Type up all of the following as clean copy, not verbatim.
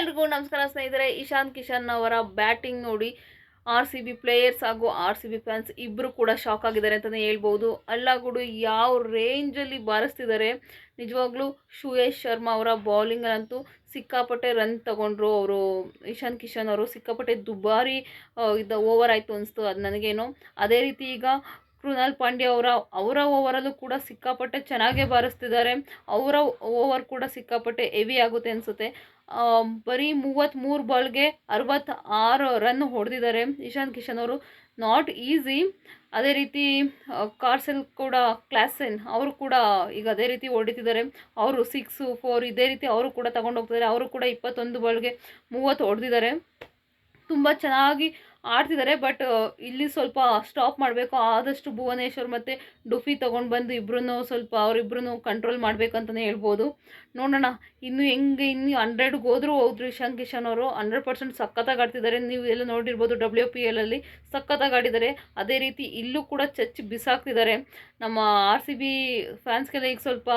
ಎಲ್ರಿಗೂ ನಮಸ್ಕಾರ ಸ್ನೇಹಿತರೆ. ಇಶಾನ್ ಕಿಶನ್ ಅವರ ಬ್ಯಾಟಿಂಗ್ ನೋಡಿ RCB ಪ್ಲೇಯರ್ಸ್ ಹಾಗೂ RCB ಫ್ಯಾನ್ಸ್ ಇಬ್ಬರು ಕೂಡ ಶಾಕ್ ಆಗಿದ್ದಾರೆ ಅಂತಲೇ ಹೇಳ್ಬೋದು. ಅಲ್ಲಾಗುಡು ಯಾವ ರೇಂಜಲ್ಲಿ ಬಾರಿಸ್ತಿದ್ದಾರೆ ನಿಜವಾಗ್ಲೂ. ಶ್ರೇಯಸ್ ಶರ್ಮಾ ಅವರ ಬೌಲಿಂಗಲ್ಲಂತೂ ಸಿಕ್ಕಾಪಟ್ಟೆ ರನ್ ತಗೊಂಡ್ರು ಅವರು. ಇಶಾನ್ ಕಿಶನ್ ಅವರು ಸಿಕ್ಕಾಪಟ್ಟೆ ದುಬಾರಿ ಓವರ್ ಆಯಿತು ಅನಿಸ್ತು ಅದು ನನಗೇನು. ಅದೇ ರೀತಿ ಈಗ ಕೃಣಾಲ್ ಪಾಂಡ್ಯ ಅವರ ಓವರಲ್ಲೂ ಕೂಡ ಸಿಕ್ಕಾಪಟ್ಟೆ ಚೆನ್ನಾಗೇ ಬಾರಿಸ್ತಿದ್ದಾರೆ. ಅವರ ಓವರ್ ಕೂಡ ಸಿಕ್ಕಾಪಟ್ಟೆ ಹೆವಿ ಆಗುತ್ತೆ ಅನಿಸುತ್ತೆ. ಬರೀ 33 ಬಾಲ್ಗೆ 66 ರನ್ ಹೊಡೆದಿದ್ದಾರೆ ಇಶಾನ್ ಕಿಶನ್ ಅವರು. Not easy. ಅದೇ ರೀತಿ ಕ್ಲಾಸೆನ್ ಅವರು ಕೂಡ ಈಗ ಅದೇ ರೀತಿ ಹೊಡಿತಿದ್ದಾರೆ. ಅವರು 6, 4 ಇದೇ ರೀತಿ ಅವರು ಕೂಡ ತಗೊಂಡು ಹೋಗ್ತಿದ್ದಾರೆ. ಅವರು ಕೂಡ 21 ಬಾಲ್ಗೆ 30 ಹೊಡೆದಿದ್ದಾರೆ. ತುಂಬ ಚೆನ್ನಾಗಿ ಆಡ್ತಿದ್ದಾರೆ. ಬಟ್ ಇಲ್ಲಿ ಸ್ವಲ್ಪ ಸ್ಟಾಪ್ ಮಾಡಬೇಕು. ಆದಷ್ಟು ಭುವನೇಶ್ವರ್ ಮತ್ತು ಡುಫಿ ತೊಗೊಂಡು ಬಂದು ಸ್ವಲ್ಪ ಅವರಿಬ್ಬರೂ ಕಂಟ್ರೋಲ್ ಮಾಡಬೇಕು ಅಂತಲೇ ಹೇಳ್ಬೋದು. ನೋಡೋಣ ಇನ್ನು 100ಗೆ ಹೋದ್ರು ಇಶಾನ್ ಕಿಶನ್ ಅವರು 100% ಸಖತ್ತಾಗಿ ಆಡ್ತಿದ್ದಾರೆ. ನೀವು ಎಲ್ಲ ನೋಡಿರ್ಬೋದು WPLಲ್ಲಿ ಸಖತ್ತಾಗಿ ಆಡಿದ್ದಾರೆ. ಅದೇ ರೀತಿ ಇಲ್ಲೂ ಕೂಡ ಚಚ್ಚಿ ಬಿಸಾಕ್ತಿದ್ದಾರೆ. ನಮ್ಮ RCB ಫ್ಯಾನ್ಸ್ಗೆಲ್ಲ ಈಗ ಸ್ವಲ್ಪ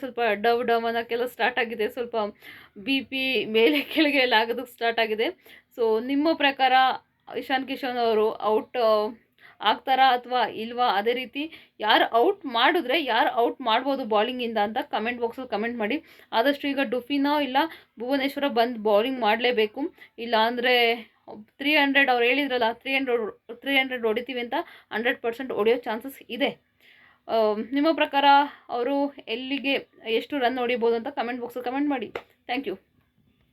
ಸ್ವಲ್ಪ ಡವ್ ಅನ್ನೋಕ್ಕೆಲ್ಲ ಸ್ಟಾರ್ಟ್ ಆಗಿದೆ. ಸ್ವಲ್ಪ BP ಮೇಲೆ ಕೆಳಗೆ ಎಲ್ಲ ಆಗೋದಕ್ಕೆ ಸ್ಟಾರ್ಟ್ ಆಗಿದೆ. ಸೊ ನಿಮ್ಮ ಪ್ರಕಾರ ಇಶಾನ್ ಕಿಶನ್ ಅವರು ಔಟ್ ಆಗ್ತಾರಾ ಅಥವಾ ಇಲ್ವಾ? ಅದೇ ರೀತಿ ಯಾರು ಔಟ್ ಮಾಡಿದ್ರೆ ಯಾರು ಔಟ್ ಮಾಡ್ಬೋದು ಬೌಲಿಂಗಿಂದ ಅಂತ ಕಮೆಂಟ್ ಬಾಕ್ಸಲ್ಲಿ ಕಮೆಂಟ್ ಮಾಡಿ. ಆದಷ್ಟು ಈಗ ಡುಫಿನೋ ಇಲ್ಲ ಭುವನೇಶ್ವರ ಬಂದು ಬೌಲಿಂಗ್ ಮಾಡಲೇಬೇಕು. ಇಲ್ಲ ಅಂದರೆ 300 ಅವ್ರು ಹೇಳಿದ್ರಲ್ಲ 300 ಹೊಡಿತೀವಿ ಅಂತ 100% ಹೊಡೆಯೋ ಚಾನ್ಸಸ್ ಇದೆ. ನಿಮ್ಮ ಪ್ರಕಾರ ಅವರು ಎಲ್ಲಿಗೆ ಎಷ್ಟು ರನ್ ಹೊಡಿಬೋದು ಅಂತ ಕಮೆಂಟ್ ಬಾಕ್ಸಲ್ಲಿ ಕಮೆಂಟ್ ಮಾಡಿ. Thank you.